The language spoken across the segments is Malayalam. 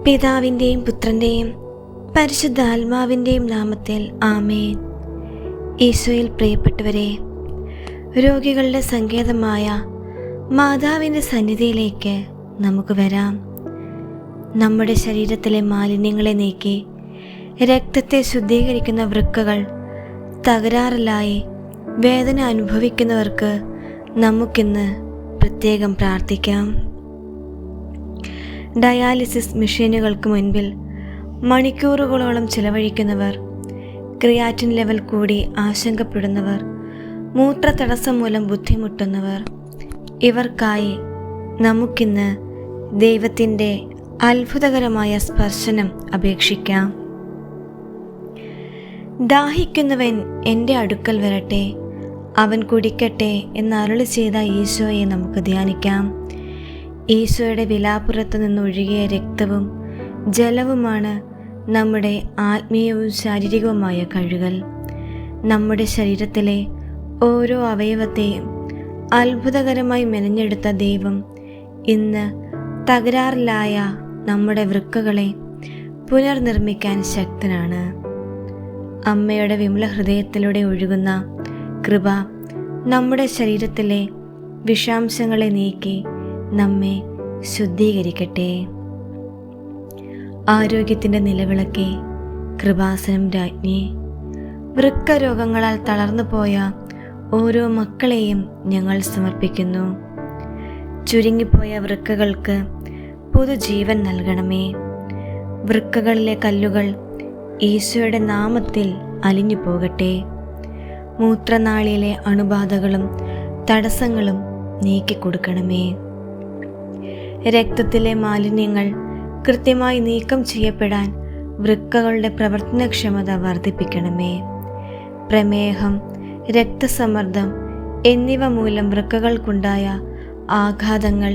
പിതാവിൻ്റെയും പുത്രൻ്റെയും പരിശുദ്ധാത്മാവിൻ്റെയും നാമത്തിൽ ആമേൻ. ഈശോയിൽ പ്രിയപ്പെട്ടവരെ, രോഗികളുടെ സങ്കേതമായ മാതാവിൻ്റെ സന്നിധിയിലേക്ക് നമുക്ക് വരാം. നമ്മുടെ ശരീരത്തിലെ മാലിന്യങ്ങളെ നീക്കി രക്തത്തെ ശുദ്ധീകരിക്കുന്ന വൃക്കകൾ തകരാറിലായി വേദന അനുഭവിക്കുന്നവർക്ക് നമുക്കിന്ന് പ്രത്യേകം പ്രാർത്ഥിക്കാം. ഡയാലിസിസ് മെഷീനുകൾക്ക് മുൻപിൽ മണിക്കൂറുകളോളം ചിലവഴിക്കുന്നവർ, ക്രിയാറ്റിൻ ലെവൽ കൂടി ആശങ്കപ്പെടുന്നവർ, മൂത്രതടസ്സം മൂലം ബുദ്ധിമുട്ടുന്നവർ, ഇവർക്കായി നമുക്കിന്ന് ദൈവത്തിൻ്റെ അത്ഭുതകരമായ സ്പർശനം അപേക്ഷിക്കാം. ദാഹിക്കുന്നവൻ എൻ്റെ അടുക്കൽ വരട്ടെ, അവൻ കുടിക്കട്ടെ എന്നരുളി ചെയ്ത ഈശോയെ നമുക്ക് ധ്യാനിക്കാം. ഈശോയുടെ വിലാപ്പുറത്ത് നിന്നൊഴുകിയ രക്തവും ജലവുമാണ് നമ്മുടെ ആത്മീയവും ശാരീരികവുമായ കഴുകൽ. നമ്മുടെ ശരീരത്തിലെ ഓരോ അവയവത്തെയും അത്ഭുതകരമായി മെനഞ്ഞെടുത്ത ദൈവം ഇന്ന് തകരാറിലായ നമ്മുടെ വൃക്കകളെ പുനർനിർമ്മിക്കാൻ ശക്തനാണ്. അമ്മയുടെ വിമല ഹൃദയത്തിലൂടെ ഒഴുകുന്ന കൃപ നമ്മുടെ ശരീരത്തിലെ വിഷാംശങ്ങളെ നീക്കി നമ്മെ ശുദ്ധീകരിക്കട്ടെ. ആരോഗ്യത്തിൻ്റെ നിലവിളക്കെ, കൃപാസനം രാജ്ഞി, വൃക്ക രോഗങ്ങളാൽ തളർന്നു പോയ ഓരോ മക്കളെയും ഞങ്ങൾ സമർപ്പിക്കുന്നു. ചുരുങ്ങിപ്പോയ വൃക്കകൾക്ക് പുതുജീവൻ നൽകണമേ. വൃക്കകളിലെ കല്ലുകൾ ഈശോയുടെ നാമത്തിൽ അലിഞ്ഞു പോകട്ടെ. മൂത്രനാളിയിലെ അണുബാധകളും തടസ്സങ്ങളും നീക്കിക്കൊടുക്കണമേ. രക്തത്തിലെ മാലിന്യങ്ങൾ കൃത്യമായി നീക്കം ചെയ്യപ്പെടാൻ വൃക്കകളുടെ പ്രവർത്തനക്ഷമത വർദ്ധിപ്പിക്കണമേ. പ്രമേഹം, രക്തസമ്മർദ്ദം എന്നിവ മൂലം വൃക്കകൾക്കുണ്ടായ ആഘാതങ്ങൾ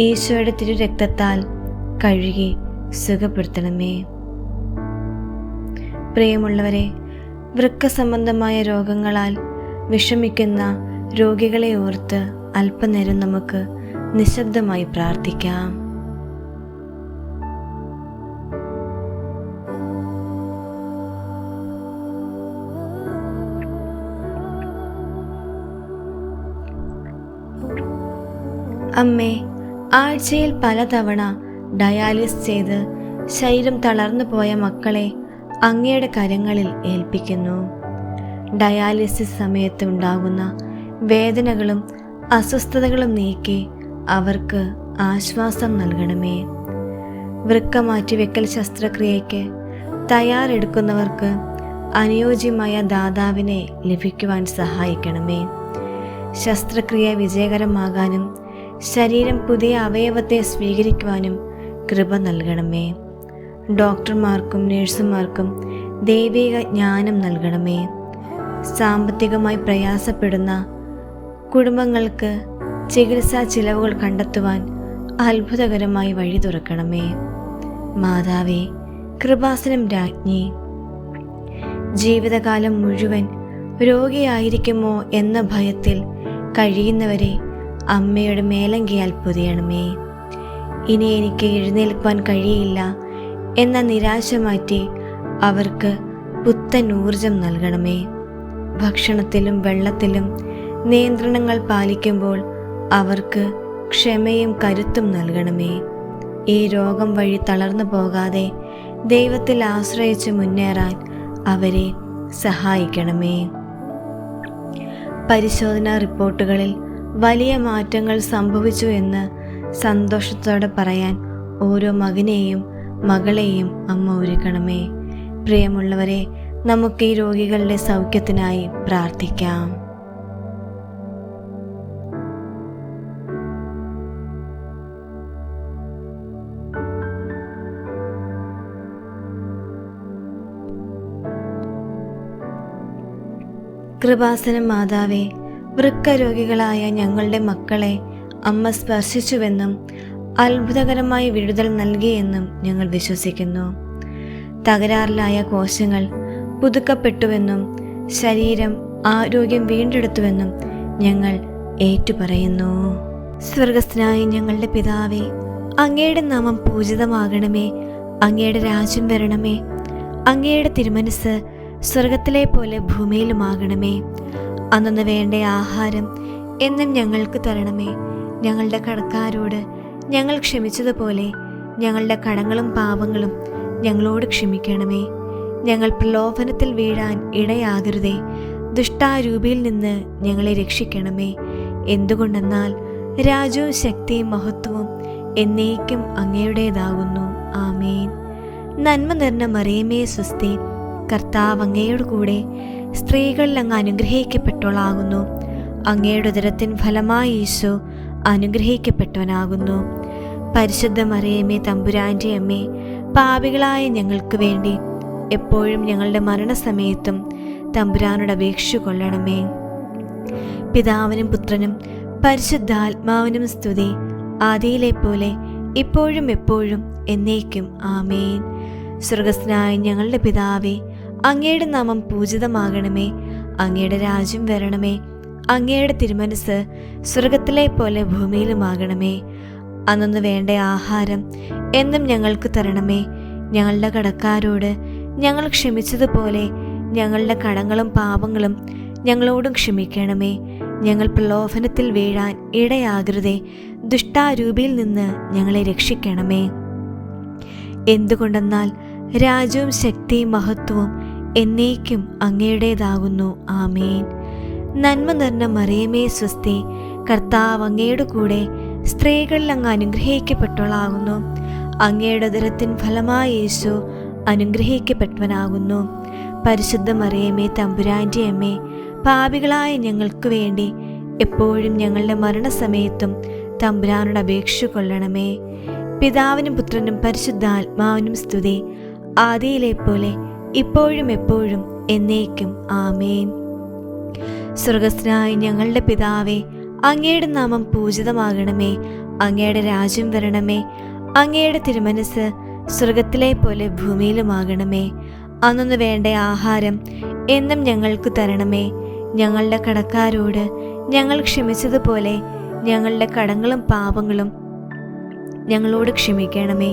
ഈശോയുടെ തിരുരക്തത്താൽ കഴുകി സുഖപ്പെടുത്തണമേ. പ്രിയമുള്ളവരെ, വൃക്ക സംബന്ധമായ രോഗങ്ങളാൽ വിഷമിക്കുന്ന രോഗികളെ ഓർത്ത് അല്പനേരം നമുക്ക് നിശബ്ദമായി പ്രാർത്ഥിക്കാം. അമ്മേ, ആഴ്ചയിൽ പലതവണ ഡയാലിസിസ് ചെയ്ത് ശരീരം തളർന്നു പോയ മക്കളെ അങ്ങയുടെ കരങ്ങളിൽ ഏൽപ്പിക്കുന്നു. ഡയാലിസിസ് സമയത്ത് ഉണ്ടാകുന്ന വേദനകളും അസ്വസ്ഥതകളും നീക്കി അവർക്ക് ആശ്വാസം നൽകണമേ. വൃക്ക മാറ്റിവെക്കൽ ശസ്ത്രക്രിയയ്ക്ക് തയ്യാറെടുക്കുന്നവർക്ക് അനുയോജ്യമായ ദാതാവിനെ ലഭിക്കുവാൻ സഹായിക്കണമേ. ശസ്ത്രക്രിയ വിജയകരമാകാനും ശരീരം പുതിയ അവയവത്തെ സ്വീകരിക്കുവാനും കൃപ നൽകണമേ. ഡോക്ടർമാർക്കും നഴ്സുമാർക്കും ദൈവിക ജ്ഞാനം നൽകണമേ. സാമ്പത്തികമായി പ്രയാസപ്പെടുന്ന കുടുംബങ്ങൾക്ക് ചികിത്സാ ചിലവുകൾ കണ്ടെത്തുവാൻ അത്ഭുതകരമായി വഴി തുറക്കണമേ. മാതാവേ, കൃപാസനം രാജ്ഞി, ജീവിതകാലം മുഴുവൻ രോഗിയായിരിക്കുമോ എന്ന ഭയത്തിൽ കഴിയുന്നവരെ അമ്മയുടെ മേലങ്കിയാൽ പൊതിയണമേ. ഇനി എനിക്ക് എഴുന്നേൽക്കുവാൻ കഴിയില്ല എന്ന നിരാശ മാറ്റി അവർക്ക് പുത്തൻ ഊർജം നൽകണമേ. ഭക്ഷണത്തിലും വെള്ളത്തിലും നിയന്ത്രണങ്ങൾ പാലിക്കുമ്പോൾ അവർക്ക് ക്ഷമയും കരുത്തും നൽകണമേ. ഈ രോഗം വഴി തളർന്നു പോകാതെ ദൈവത്തിൽ ആശ്രയിച്ച് മുന്നേറാൻ അവരെ സഹായിക്കണമേ. പരിശോധനാ റിപ്പോർട്ടുകളിൽ വലിയ മാറ്റങ്ങൾ സംഭവിച്ചു എന്ന് സന്തോഷത്തോടെ പറയാൻ ഓരോ മകനെയും മകളെയും അമ്മ ഒരുക്കണമേ. പ്രിയമുള്ളവരെ, നമുക്ക് ഈ രോഗികളുടെ സൗഖ്യത്തിനായി പ്രാർത്ഥിക്കാം. കൃപാസനം മാതാവേ, വൃക്ക രോഗികളായ ഞങ്ങളുടെ മക്കളെ അമ്മ സ്പർശിച്ചുവെന്നും അത്ഭുതകരമായ വിടുതൽ നൽകിയെന്നും ഞങ്ങൾ വിശ്വസിക്കുന്നു. തകരാറിലായ കോശങ്ങൾ പുതുക്കപ്പെട്ടുവെന്നും ശരീരം ആരോഗ്യം വീണ്ടെടുത്തുവെന്നും ഞങ്ങൾ ഏറ്റുപറയുന്നു. സ്വർഗസ്ഥനായ ഞങ്ങളുടെ പിതാവേ, അങ്ങയുടെ നാമം പൂജിതമാകണമേ. അങ്ങയുടെ രാജ്യം വരണമേ. അങ്ങയുടെ തിരുമനസ് സ്വർഗത്തിലെ പോലെ ഭൂമിയിലുമാകണമേ. അന്നു വേണ്ട ആഹാരം എന്നും ഞങ്ങൾക്ക് തരണമേ. ഞങ്ങളുടെ കടക്കാരോട് ഞങ്ങൾ ക്ഷമിച്ചതുപോലെ ഞങ്ങളുടെ കടങ്ങളും പാപങ്ങളും ഞങ്ങളോട് ക്ഷമിക്കണമേ. ഞങ്ങൾ പ്രലോഭനത്തിൽ വീഴാൻ ഇടയാകരുതേ. ദുഷ്ടാരൂപിയിൽ നിന്ന് ഞങ്ങളെ രക്ഷിക്കണമേ. എന്തുകൊണ്ടെന്നാൽ രാജ്യവും ശക്തിയും മഹത്വവും എന്നേക്കും അങ്ങയുടേതാകുന്നു. ആമേൻ. നന്മ നിറഞ്ഞ മറിയമേ സ്വസ്തി, കർത്താവ് അങ്ങയോട് കൂടെ സ്ത്രീകളിൽ അങ്ങ് അനുഗ്രഹിക്കപ്പെട്ടവളാകുന്നു. അങ്ങയുടെ ഉദരത്തിൻ ഫലമായി ഈശോ അനുഗ്രഹിക്കപ്പെട്ടവനാകുന്നു. പരിശുദ്ധ മറിയമേ തമ്പുരാൻ്റെ അമ്മേ, പാപികളായ ഞങ്ങൾക്ക് വേണ്ടി എപ്പോഴും ഞങ്ങളുടെ മരണസമയത്തും തമ്പുരാനോട് അപേക്ഷിച്ചു കൊള്ളണമേ. പിതാവിനും പുത്രനും പരിശുദ്ധാത്മാവിനും സ്തുതി, ആദിയിലെ പോലെ ഇപ്പോഴും എപ്പോഴും എന്നേക്കും. ആമേൻ. സ്വർഗസ്ഥനായ ഞങ്ങളുടെ പിതാവേ, അങ്ങയുടെ നാമം പൂജിതമാകണമേ. അങ്ങയുടെ രാജ്യം വരണമേ. അങ്ങയുടെ തിരുമനസ് സ്വർഗത്തിലെ പോലെ ഭൂമിയിലുമാകണമേ. അന്നു വേണ്ട ആഹാരം എന്നും ഞങ്ങൾക്ക് തരണമേ. ഞങ്ങളുടെ കടക്കാരോട് ഞങ്ങൾ ക്ഷമിച്ചതുപോലെ ഞങ്ങളുടെ കടങ്ങളും പാപങ്ങളും ഞങ്ങളോടും ക്ഷമിക്കണമേ. ഞങ്ങൾ പ്രലോഭനത്തിൽ വീഴാൻ ഇടയാകരുതേ. ദുഷ്ടാരൂപിയിൽ നിന്ന് ഞങ്ങളെ രക്ഷിക്കണമേ. എന്തുകൊണ്ടെന്നാൽ രാജ്യവും ശക്തിയും മഹത്വവും എന്നേക്കും അങ്ങയുടേതാകുന്നു. ആമേൻ. നന്മ നിറഞ്ഞ മറിയമേ സ്വസ്തി, കർത്താവ് അങ്ങയുടെ കൂടെ സ്ത്രീകളിൽ അങ്ങ് അനുഗ്രഹിക്കപ്പെട്ടവളാകുന്നു. അങ്ങയുടെ ഉദരത്തിൻ ഫലമായി യേശു അനുഗ്രഹിക്കപ്പെട്ടവനാകുന്നു. പരിശുദ്ധ മറിയമേ തമ്പുരാൻ്റെ അമ്മേ, പാപികളായ ഞങ്ങൾക്ക് വേണ്ടി എപ്പോഴും ഞങ്ങളുടെ മരണസമയത്തും തമ്പുരാനോട് അപേക്ഷിച്ചു കൊള്ളണമേ. പിതാവിനും പുത്രനും പരിശുദ്ധാത്മാവിനും സ്തുതി, ആദിയിലെ പോലെ ഇപ്പോഴും എപ്പോഴും എന്നേക്കും. ആമേൻ. സ്വർഗസ്ഥനായ ഞങ്ങളുടെ പിതാവേ, അങ്ങയുടെ നാമം പൂജിതമാകണമേ. അങ്ങയുടെ രാജ്യം വരണമേ. അങ്ങയുടെ തിരുമനസ് സ്വർഗത്തിലെ പോലെ ഭൂമിയിലുമാകണമേ. അന്നു വേണ്ട ആഹാരം എന്നും ഞങ്ങൾക്ക് തരണമേ. ഞങ്ങളുടെ കടക്കാരോട് ഞങ്ങൾ ക്ഷമിച്ചതുപോലെ ഞങ്ങളുടെ കടങ്ങളും പാപങ്ങളും ഞങ്ങളോട് ക്ഷമിക്കണമേ.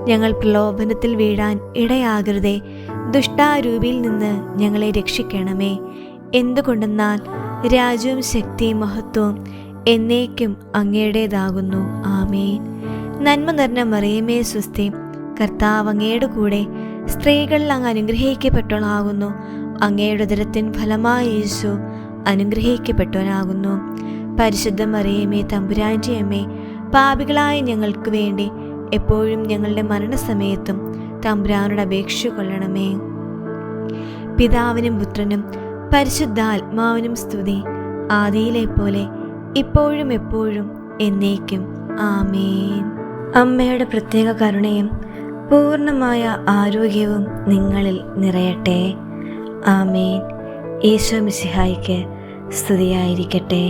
ഞങ്ങൾ പ്രലോഭനത്തിൽ വീഴാൻ ഇടയാകരുതേ. ദുഷ്ടാരൂപിയിൽ നിന്ന് ഞങ്ങളെ രക്ഷിക്കണമേ. എന്തുകൊണ്ടെന്നാൽ രാജ്യവും ശക്തിയും മഹത്വവും എന്നേക്കും അങ്ങയുടേതാകുന്നു. ആമേൻ. നന്മ നിറഞ്ഞ മറിയമേ സ്വസ്തി, കർത്താവ് അങ്ങയുടെ കൂടെ സ്ത്രീകളിൽ അങ്ങ് അനുഗ്രഹിക്കപ്പെട്ടവളാകുന്നു. അങ്ങയുടെ ഉദരത്തിൻ ഫലമായി യേശു അനുഗ്രഹിക്കപ്പെട്ടവനാകുന്നു. പരിശുദ്ധ മറിയമേ തമ്പുരാൻ്റെ അമ്മേ, പാപികളായ ഞങ്ങൾക്ക് വേണ്ടി എപ്പോഴും ഞങ്ങളുടെ മരണസമയത്തും തമ്പുരാനോട് അപേക്ഷിച്ചു കൊള്ളണമേ. പിതാവിനും പുത്രനും പരിശുദ്ധാത്മാവിനും സ്തുതി, ആദിയിലെ പോലെ ഇപ്പോഴും എപ്പോഴും എന്നേക്കും. ആമേൻ. അമ്മയുടെ പ്രത്യേക കരുണയും പൂർണ്ണമായ ആരോഗ്യവും നിങ്ങളിൽ നിറയട്ടെ. ആമേൻ. ഈശോ മിശിഹായ്ക്ക് സ്തുതിയായിരിക്കട്ടെ.